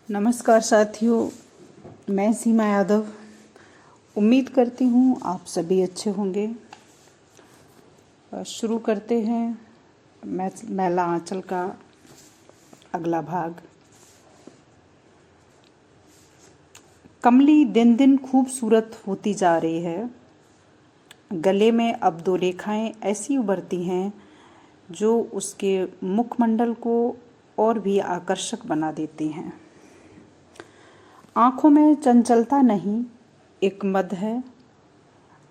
नमस्कार साथियों, मैं सीमा यादव। उम्मीद करती हूँ आप सभी अच्छे होंगे। शुरू करते हैं मैला आंचल का अगला भाग। कमली दिन दिन खूबसूरत होती जा रही है। गले में अब 2 रेखाएं ऐसी उभरती हैं जो उसके मुखमंडल को और भी आकर्षक बना देती हैं। आंखों में चंचलता नहीं, एक मद है।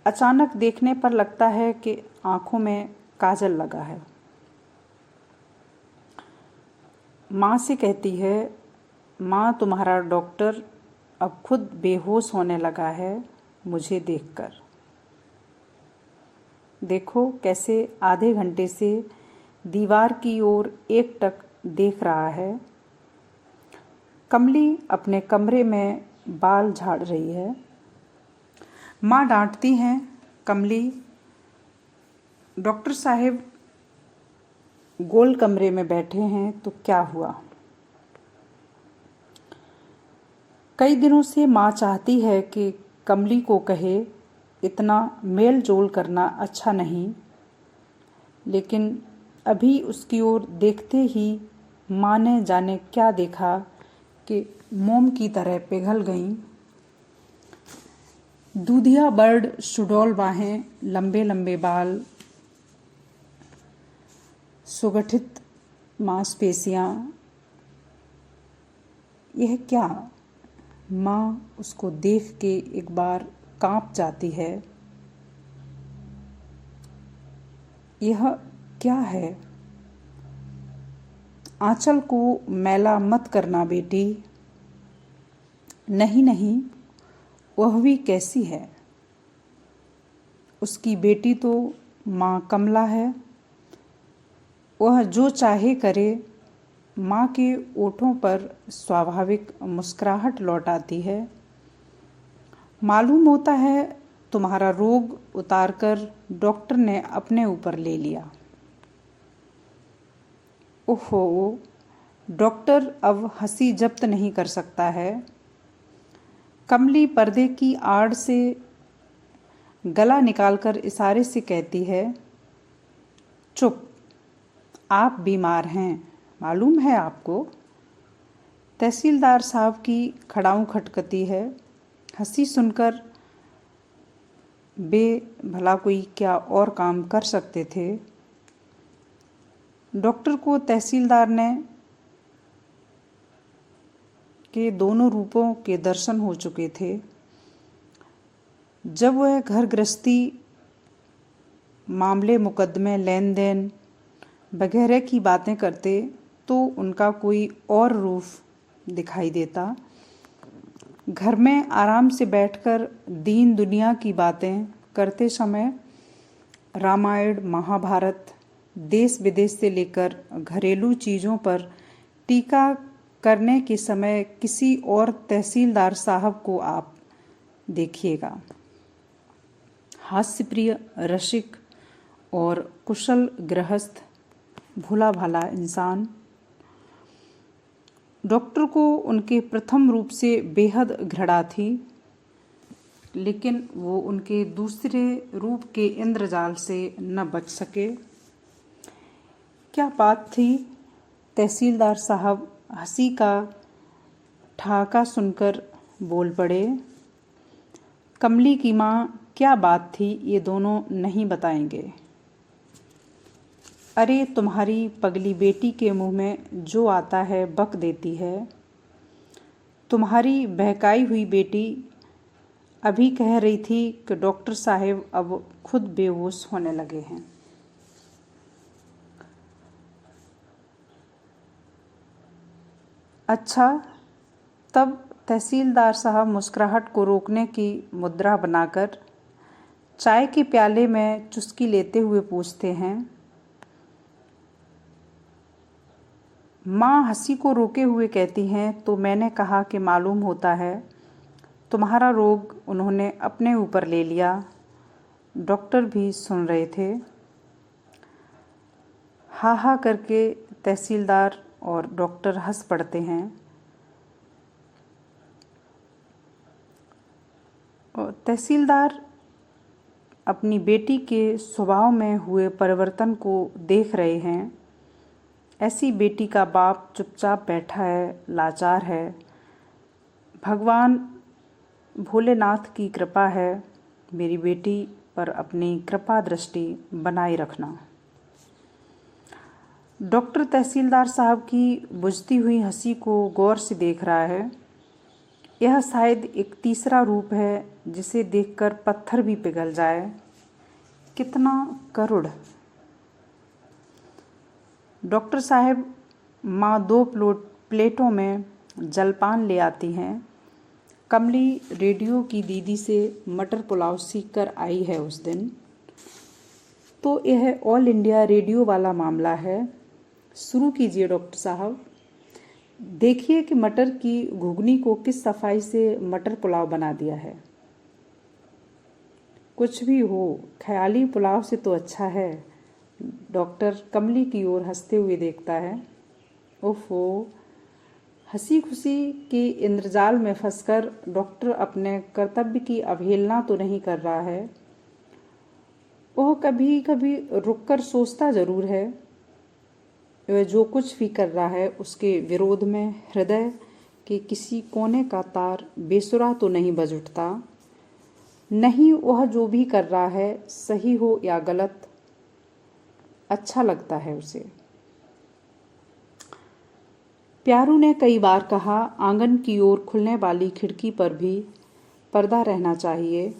अचानक देखने पर लगता है कि आंखों में काजल लगा है। माँ से कहती है, माँ तुम्हारा डॉक्टर अब खुद बेहोश होने लगा है मुझे देखकर। देखो कैसे आधे घंटे से दीवार की ओर एकटक देख रहा है। कमली अपने कमरे में बाल झाड़ रही है। माँ डांटती हैं, कमली, डॉक्टर साहब गोल कमरे में बैठे हैं तो क्या हुआ? कई दिनों से माँ चाहती है कि कमली को कहे इतना मेल जोल करना अच्छा नहीं, लेकिन अभी उसकी ओर देखते ही माँ ने जाने क्या देखा कि मोम की तरह पिघल गईं। दूधिया बर्ड सुडौल बाहें, लंबे लंबे बाल, सुगठित मांसपेशियां। यह क्या? माँ उसको देख के एक बार कांप जाती है। यह क्या है? आंचल को मैला मत करना बेटी। नहीं नहीं, वह भी कैसी है? उसकी बेटी तो माँ कमला है। वह जो चाहे करे। माँ के ओठों पर स्वाभाविक मुस्कुराहट लौट आती है। मालूम होता है तुम्हारा रोग उतारकर डॉक्टर ने अपने ऊपर ले लिया। ओहो, डॉक्टर अब हंसी जब्त नहीं कर सकता है। कमली पर्दे की आड़ से गला निकालकर इशारे से कहती है, चुप, आप बीमार हैं, मालूम है आपको? तहसीलदार साहब की खड़ाऊं खटकती है। हंसी सुनकर बे भला कोई क्या और काम कर सकते थे। डॉक्टर को तहसीलदार ने के दोनों रूपों के दर्शन हो चुके थे। जब वह घर गृहस्थी, मामले मुकदमे, लेन देन वगैरह की बातें करते तो उनका कोई और रूप दिखाई देता। घर में आराम से बैठकर दीन दुनिया की बातें करते समय रामायण, महाभारत, देश विदेश से लेकर घरेलू चीज़ों पर टीका करने के समय किसी और तहसीलदार साहब को आप देखिएगा। हास्यप्रिय, रसिक और कुशल गृहस्थ, भोला भाला इंसान। डॉक्टर को उनके प्रथम रूप से बेहद घृणा थी, लेकिन वो उनके दूसरे रूप के इंद्रजाल से न बच सके। क्या बात थी? तहसीलदार साहब हंसी का ठहाका सुनकर बोल पड़े। कमली की माँ, क्या बात थी ये दोनों नहीं बताएंगे। अरे तुम्हारी पगली बेटी के मुंह में जो आता है बक देती है। तुम्हारी बहकाई हुई बेटी अभी कह रही थी कि डॉक्टर साहब अब खुद बेहोश होने लगे हैं। अच्छा, तब तहसीलदार साहब मुस्कुराहट को रोकने की मुद्रा बनाकर चाय के प्याले में चुस्की लेते हुए पूछते हैं। माँ हंसी को रोके हुए कहती हैं, तो मैंने कहा कि मालूम होता है तुम्हारा रोग उन्होंने अपने ऊपर ले लिया। डॉक्टर भी सुन रहे थे। हा हा करके तहसीलदार और डॉक्टर हंस पड़ते हैं। तहसीलदार अपनी बेटी के स्वभाव में हुए परिवर्तन को देख रहे हैं। ऐसी बेटी का बाप चुपचाप बैठा है, लाचार है। भगवान भोलेनाथ की कृपा है, मेरी बेटी पर अपनी कृपा दृष्टि बनाए रखना। डॉक्टर तहसीलदार साहब की बुझती हुई हंसी को गौर से देख रहा है। यह शायद एक तीसरा रूप है जिसे देखकर पत्थर भी पिघल जाए। कितना करुण। डॉक्टर साहब माँ 2 प्लेटों में जलपान ले आती हैं। कमली रेडियो की दीदी से मटर पुलाव सीख कर आई है उस दिन। तो यह ऑल इंडिया रेडियो वाला मामला है। शुरू कीजिए डॉक्टर साहब। देखिए कि मटर की घुगनी को किस सफाई से मटर पुलाव बना दिया है। कुछ भी हो, ख्याली पुलाव से तो अच्छा है। डॉक्टर कमली की ओर हंसते हुए देखता है। ओफो, हंसी खुशी के इंद्रजाल में फंसकर डॉक्टर अपने कर्तव्य की अवहेलना तो नहीं कर रहा है। वह कभी कभी रुककर सोचता जरूर है। वह जो कुछ भी कर रहा है उसके विरोध में हृदय के किसी कोने का तार बेसुरा तो नहीं बज उठता। नहीं, वह जो भी कर रहा है सही हो या गलत, अच्छा लगता है उसे। प्यारू ने कई बार कहा, आंगन की ओर खुलने वाली खिड़की पर भी पर्दा रहना चाहिए।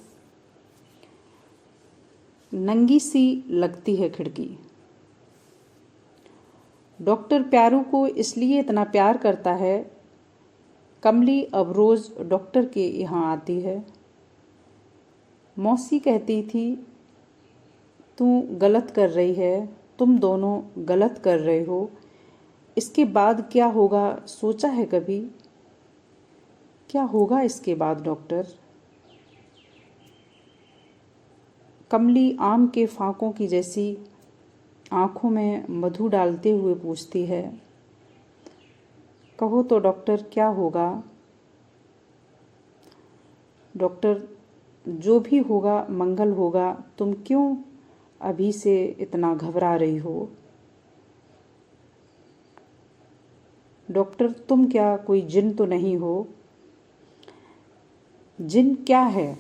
नंगी सी लगती है खिड़की। डॉक्टर प्यारू को इसलिए इतना प्यार करता है। कमली अब रोज डॉक्टर के यहाँ आती है। मौसी कहती थी, तू गलत कर रही है, तुम दोनों गलत कर रहे हो। इसके बाद क्या होगा सोचा है कभी? क्या होगा इसके बाद डॉक्टर? कमली आम के फांकों की जैसी आंखों में मधु डालते हुए पूछती है। कहो तो डॉक्टर, क्या होगा? डॉक्टर, जो भी होगा मंगल होगा। तुम क्यों अभी से इतना घबरा रही हो? डॉक्टर, तुम क्या कोई जिन तो नहीं हो? जिन क्या है?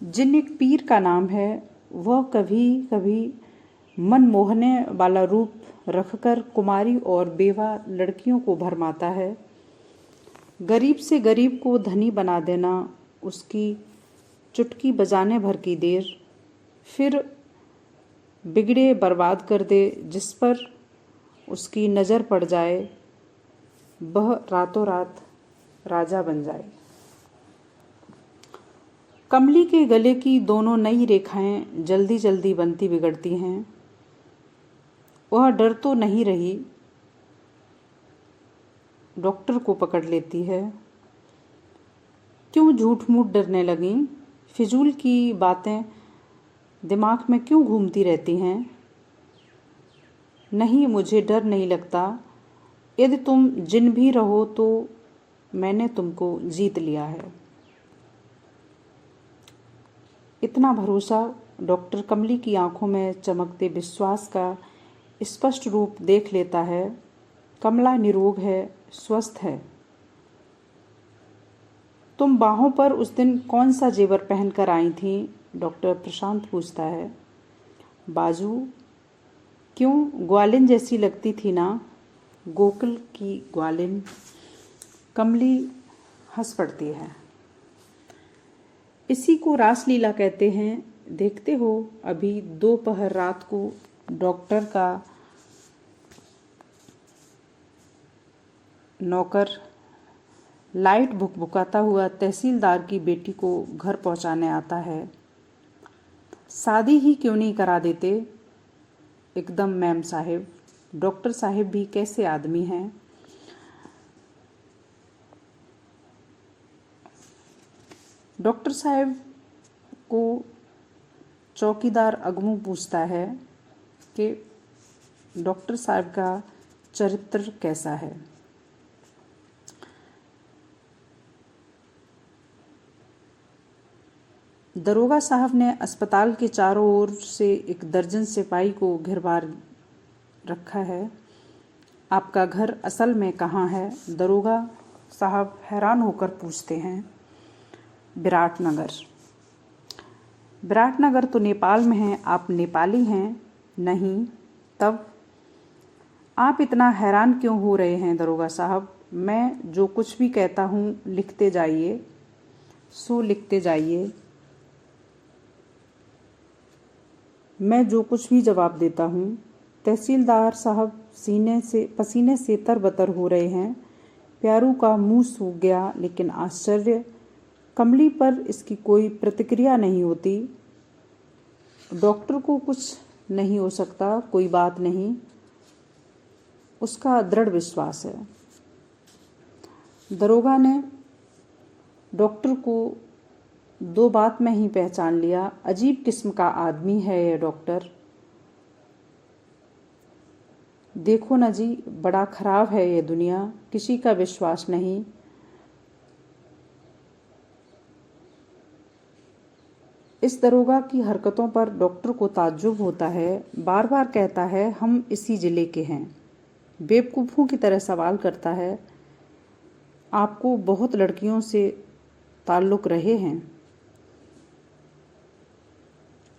जिन एक पीर का नाम है। वह कभी कभी मन मोहने वाला रूप रखकर कुमारी और बेवा लड़कियों को भरमाता है। गरीब से गरीब को धनी बना देना उसकी चुटकी बजाने भर की देर, फिर बिगड़े बर्बाद कर दे। जिस पर उसकी नज़र पड़ जाए वह रातों रात राजा बन जाए। कमली के गले की दोनों नई रेखाएं जल्दी जल्दी बनती बिगड़ती हैं। वह डर तो नहीं रही, डॉक्टर को पकड़ लेती है। क्यों झूठ मूठ डरने लगी? फिजूल की बातें दिमाग में क्यों घूमती रहती हैं? नहीं, मुझे डर नहीं लगता। यदि तुम जिन भी रहो तो मैंने तुमको जीत लिया है। इतना भरोसा डॉक्टर कमली की आंखों में चमकते विश्वास का स्पष्ट रूप देख लेता है। कमला निरोग है, स्वस्थ है। तुम बाहों पर उस दिन कौन सा जेवर पहनकर आई थी? डॉक्टर प्रशांत पूछता है। बाजू? क्यों, ग्वालिन जैसी लगती थी ना? गोकुल की ग्वालिन। कमली हंस पड़ती है। इसी को रासलीला कहते हैं। देखते हो, अभी दोपहर रात को डॉक्टर का नौकर लाइट भुकभुकाता हुआ तहसीलदार की बेटी को घर पहुंचाने आता है। शादी ही क्यों नहीं करा देते? एकदम मैम साहिब। डॉक्टर साहिब भी कैसे आदमी हैं। डॉक्टर साहब को चौकीदार अगमू पूछता है कि डॉक्टर साहब का चरित्र कैसा है। दरोगा साहब ने अस्पताल के चारों ओर से 1 दर्जन सिपाही को घिरवा रखा है। आपका घर असल में कहाँ है? दरोगा साहब हैरान होकर पूछते हैं। विराटनगर। विराटनगर तो नेपाल में है। आप नेपाली हैं? नहीं। तब आप इतना हैरान क्यों हो रहे हैं दरोगा साहब? मैं जो कुछ भी कहता हूँ लिखते जाइए। सो लिखते जाइए। मैं जो कुछ भी जवाब देता हूँ। तहसीलदार साहब पसीने से तरबतर हो रहे हैं। प्यारू का मुंह सूख गया, लेकिन आश्चर्य, कमली पर इसकी कोई प्रतिक्रिया नहीं होती। डॉक्टर को कुछ नहीं हो सकता, कोई बात नहीं, उसका दृढ़ विश्वास है। दरोगा ने डॉक्टर को 2 बात में ही पहचान लिया। अजीब किस्म का आदमी है ये डॉक्टर। देखो न जी, बड़ा खराब है ये दुनिया, किसी का विश्वास नहीं। इस दरोगा की हरकतों पर डॉक्टर को ताज्जुब होता है। बार बार कहता है हम इसी जिले के हैं। बेवकूफ़ों की तरह सवाल करता है। आपको बहुत लड़कियों से ताल्लुक़ रहे हैं?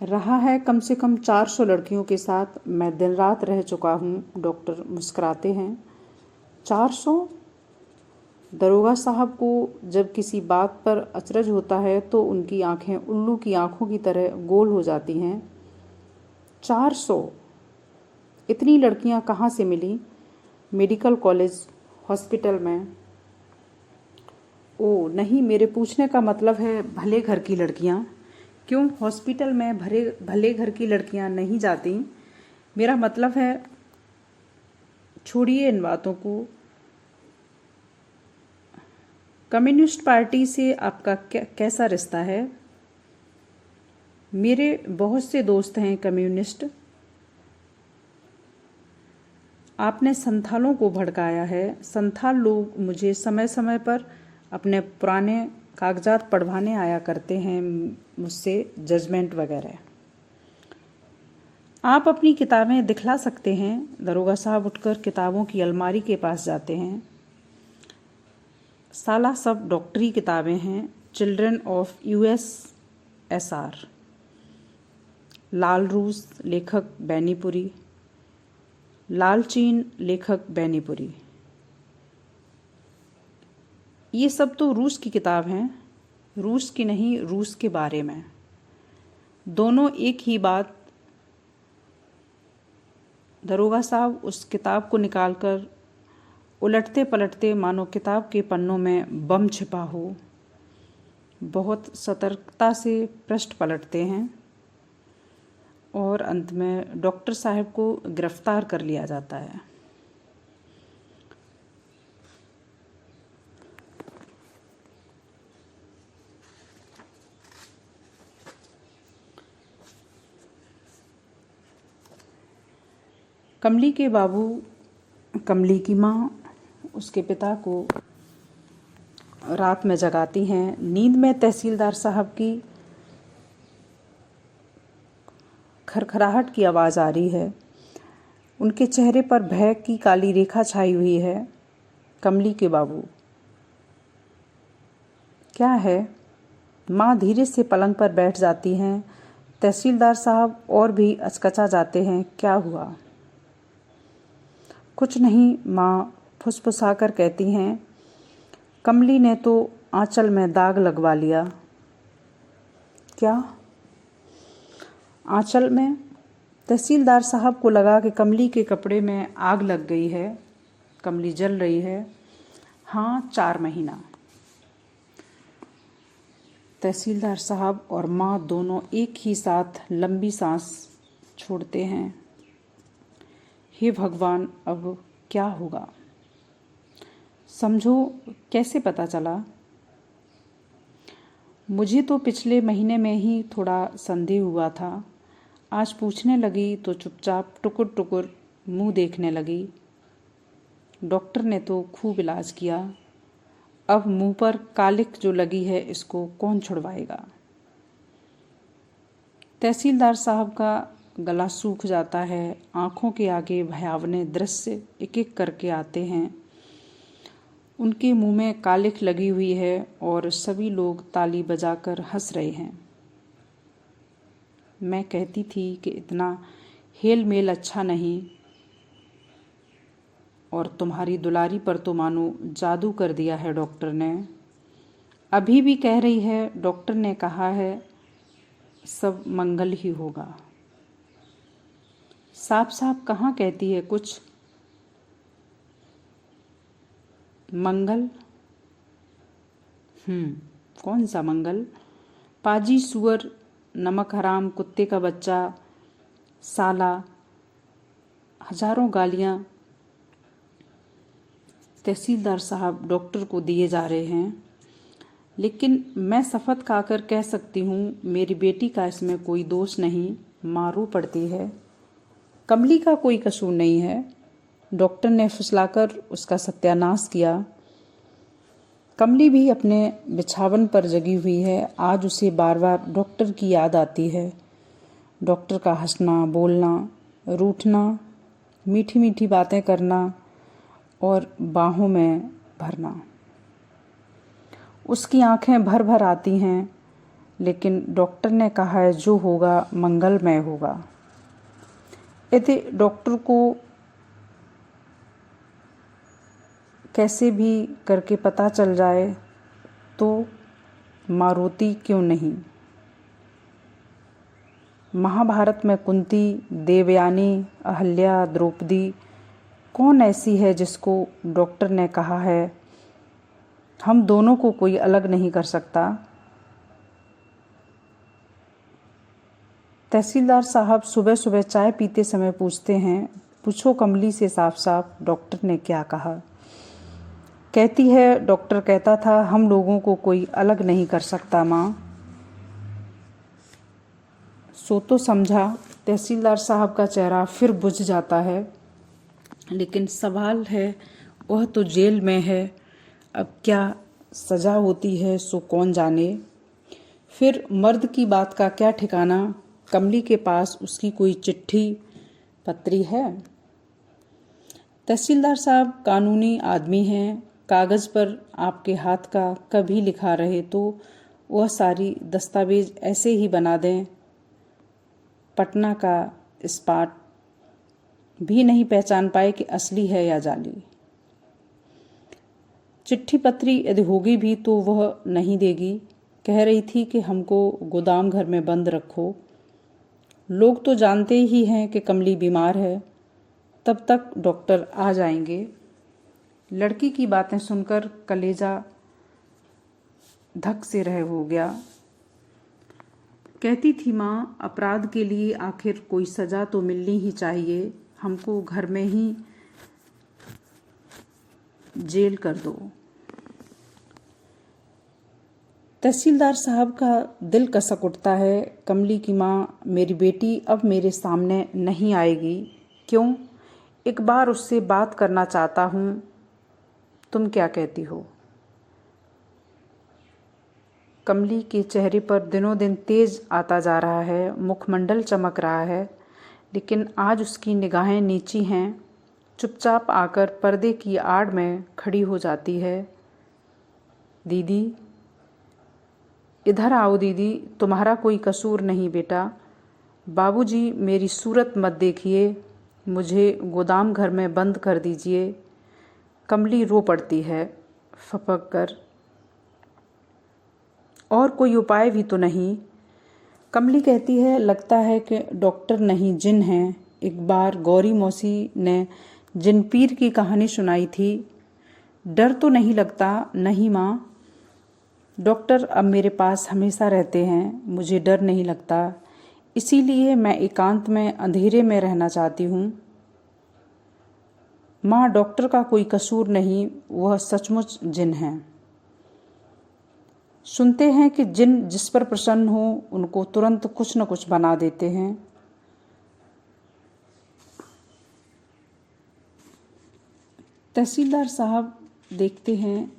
रहा है, कम से कम 400 लड़कियों के साथ मैं दिन रात रह चुका हूँ। डॉक्टर मुस्कुराते हैं। 400? दरोगा साहब को जब किसी बात पर अचरज होता है तो उनकी आंखें उल्लू की आंखों की तरह गोल हो जाती हैं। 400? इतनी लड़कियां कहाँ से मिली? मेडिकल कॉलेज, हॉस्पिटल में। ओ नहीं, मेरे पूछने का मतलब है भले घर की लड़कियां। क्यों, हॉस्पिटल में भले घर की लड़कियां नहीं जाती? मेरा मतलब है, छोड़िए इन बातों को। कम्युनिस्ट पार्टी से आपका कैसा रिश्ता है? मेरे बहुत से दोस्त हैं कम्युनिस्ट। आपने संथालों को भड़काया है। संथाल लोग मुझे समय समय पर अपने पुराने कागजात पढ़वाने आया करते हैं, मुझसे जजमेंट वगैरह। आप अपनी किताबें दिखला सकते हैं। दरोगा साहब उठकर किताबों की अलमारी के पास जाते हैं। साला सब डॉक्टरी किताबें हैं। चिल्ड्रन ऑफ USSR, लाल रूस, लेखक बैनीपुरी। लाल चीन, लेखक बैनीपुरी। ये सब तो रूस की किताब हैं। रूस की नहीं, रूस के बारे में। दोनों एक ही बात। दरोगा साहब उस किताब को निकालकर उलटते पलटते मानो किताब के पन्नों में बम छिपा हो, बहुत सतर्कता से पृष्ठ पलटते हैं और अंत में डॉक्टर साहब को गिरफ्तार कर लिया जाता है। कमली के बाबू, कमली की माँ उसके पिता को रात में जगाती हैं। नींद में तहसीलदार साहब की खरखराहट की आवाज़ आ रही है। उनके चेहरे पर भय की काली रेखा छाई हुई है। कमली के बाबू, क्या है? माँ धीरे से पलंग पर बैठ जाती हैं। तहसीलदार साहब और भी अचकचा जाते हैं। क्या हुआ? कुछ नहीं, माँ फुसफुसाकर कहती हैं। कमली ने तो आंचल में दाग लगवा लिया। क्या? आंचल में? तहसीलदार साहब को लगा कि कमली के कपड़े में आग लग गई है, कमली जल रही है। हाँ, 4 महीना। तहसीलदार साहब और माँ दोनों एक ही साथ लंबी सांस छोड़ते हैं। हे भगवान, अब क्या होगा? समझो, कैसे पता चला? मुझे तो पिछले महीने में ही थोड़ा संदेह हुआ था। आज पूछने लगी तो चुपचाप टुकुर टुकुर मुंह देखने लगी। डॉक्टर ने तो खूब इलाज किया। अब मुंह पर कालिख जो लगी है, इसको कौन छुड़वाएगा? तहसीलदार साहब का गला सूख जाता है। आंखों के आगे भयावने दृश्य एक एक करके आते हैं। उनके मुंह में कालिख लगी हुई है और सभी लोग ताली बजाकर हंस रहे हैं। मैं कहती थी कि इतना हेल मेल अच्छा नहीं, और तुम्हारी दुलारी पर तो मानो जादू कर दिया है डॉक्टर ने। अभी भी कह रही है, डॉक्टर ने कहा है सब मंगल ही होगा। साफ साफ कहाँ कहती है कुछ मंगल? कौन सा मंगल? पाजी, सुअर, नमक हराम, कुत्ते का बच्चा, साला, हजारों गालियां तहसीलदार साहब डॉक्टर को दिए जा रहे हैं। लेकिन मैं शपथ खाकर कह सकती हूँ मेरी बेटी का इसमें कोई दोष नहीं। माँ रो पड़ती है। कमली का कोई कसूर नहीं है। डॉक्टर ने फुसलाकर उसका सत्यानाश किया। कमली भी अपने बिछावन पर जगी हुई है। आज उसे बार बार डॉक्टर की याद आती है। डॉक्टर का हंसना, बोलना, रूठना, मीठी मीठी बातें करना और बाहों में भरना। उसकी आंखें भर भर आती हैं। लेकिन डॉक्टर ने कहा है जो होगा मंगलमय होगा। यदि डॉक्टर को कैसे भी करके पता चल जाए तो माँ रोती क्यों नहीं? महाभारत में कुंती, देवयानी, अहल्या, द्रौपदी, कौन ऐसी है जिसको डॉक्टर ने कहा है हम दोनों को कोई अलग नहीं कर सकता? तहसीलदार साहब सुबह सुबह चाय पीते समय पूछते हैं, पूछो कमली से साफ साफ डॉक्टर ने क्या कहा? कहती है डॉक्टर कहता था हम लोगों को कोई अलग नहीं कर सकता माँ। सो तो समझा। तहसीलदार साहब का चेहरा फिर बुझ जाता है। लेकिन सवाल है वह तो जेल में है। अब क्या सजा होती है सो कौन जाने। फिर मर्द की बात का क्या ठिकाना। कमली के पास उसकी कोई चिट्ठी पत्री है? तहसीलदार साहब कानूनी आदमी हैं। कागज़ पर आपके हाथ का कभी लिखा रहे तो वह सारी दस्तावेज ऐसे ही बना दें। पटना का इस्पात भी नहीं पहचान पाए कि असली है या जाली। चिट्ठी पत्री यदि होगी भी तो वह नहीं देगी। कह रही थी कि हमको गोदाम घर में बंद रखो। लोग तो जानते ही हैं कि कमली बीमार है। तब तक डॉक्टर आ जाएंगे। लड़की की बातें सुनकर कलेजा धक से रह हो गया। कहती थी माँ अपराध के लिए आखिर कोई सजा तो मिलनी ही चाहिए। हमको घर में ही जेल कर दो। तहसीलदार साहब का दिल कसक उठता है। कमली की माँ मेरी बेटी अब मेरे सामने नहीं आएगी। क्यों? एक बार उससे बात करना चाहता हूँ। तुम क्या कहती हो? कमली के चेहरे पर दिनों दिन तेज आता जा रहा है। मुखमंडल चमक रहा है। लेकिन आज उसकी निगाहें नीची हैं। चुपचाप आकर पर्दे की आड़ में खड़ी हो जाती है। दीदी इधर आओ दीदी, तुम्हारा कोई कसूर नहीं बेटा। बाबूजी मेरी सूरत मत देखिए, मुझे गोदाम घर में बंद कर दीजिए। कमली रो पड़ती है फपक कर। और कोई उपाय भी तो नहीं। कमली कहती है लगता है कि डॉक्टर नहीं जिन हैं। एक बार गौरी मौसी ने जिन पीर की कहानी सुनाई थी। डर तो नहीं लगता? नहीं माँ, डॉक्टर अब मेरे पास हमेशा रहते हैं। मुझे डर नहीं लगता। इसीलिए मैं एकांत में अंधेरे में रहना चाहती हूँ। माँ डॉक्टर का कोई कसूर नहीं, वह सचमुच जिन हैं। सुनते हैं कि जिन जिस पर प्रसन्न हो उनको तुरंत कुछ न कुछ बना देते हैं। तहसीलदार साहब देखते हैं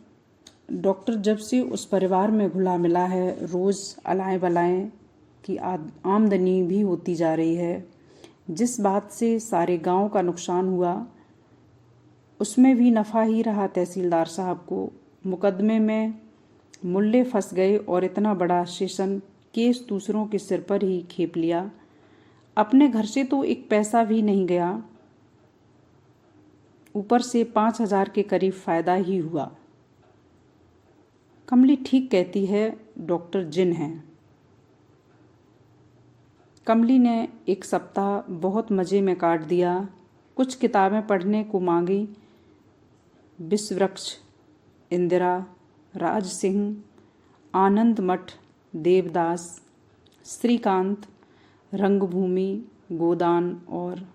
डॉक्टर जब से उस परिवार में घुला मिला है रोज़ अलाएं बलाएं की आमदनी भी होती जा रही है। जिस बात से सारे गांव का नुकसान हुआ उसमें भी नफ़ा ही रहा तहसीलदार साहब को। मुकदमे में मुल्ले फंस गए और इतना बड़ा सेशन केस दूसरों के सिर पर ही खेप लिया। अपने घर से तो एक पैसा भी नहीं गया, ऊपर से 5,000 के करीब फ़ायदा ही हुआ। कमली ठीक कहती है, डॉक्टर जिन हैं। कमली ने एक सप्ताह बहुत मज़े में काट दिया। कुछ किताबें पढ़ने को मांगी। विषवृक्ष, इंदिरा, राज सिंह, आनंद मठ, देवदास, श्रीकांत, रंगभूमि, गोदान और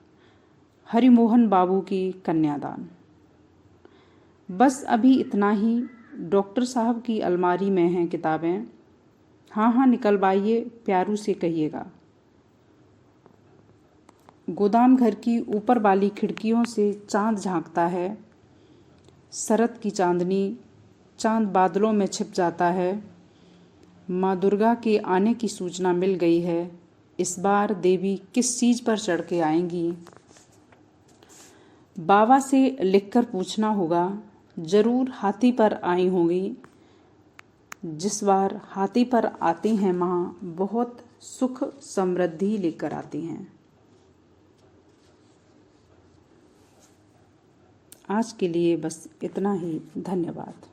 हरिमोहन बाबू की कन्यादान। बस अभी इतना ही। डॉक्टर साहब की अलमारी में हैं किताबें। हाँ हाँ निकलवाइए, प्यारू से कहिएगा। गोदाम घर की ऊपर वाली खिड़कियों से चांद झांकता है। शरद की चांदनी, चांद बादलों में छिप जाता है। माँ दुर्गा के आने की सूचना मिल गई है। इस बार देवी किस चीज़ पर चढ़ के आएंगी? बाबा से लिखकर पूछना होगा। जरूर हाथी पर आई होंगी। जिस बार हाथी पर आती हैं माँ, बहुत सुख समृद्धि लेकर आती हैं। आज के लिए बस इतना ही। धन्यवाद।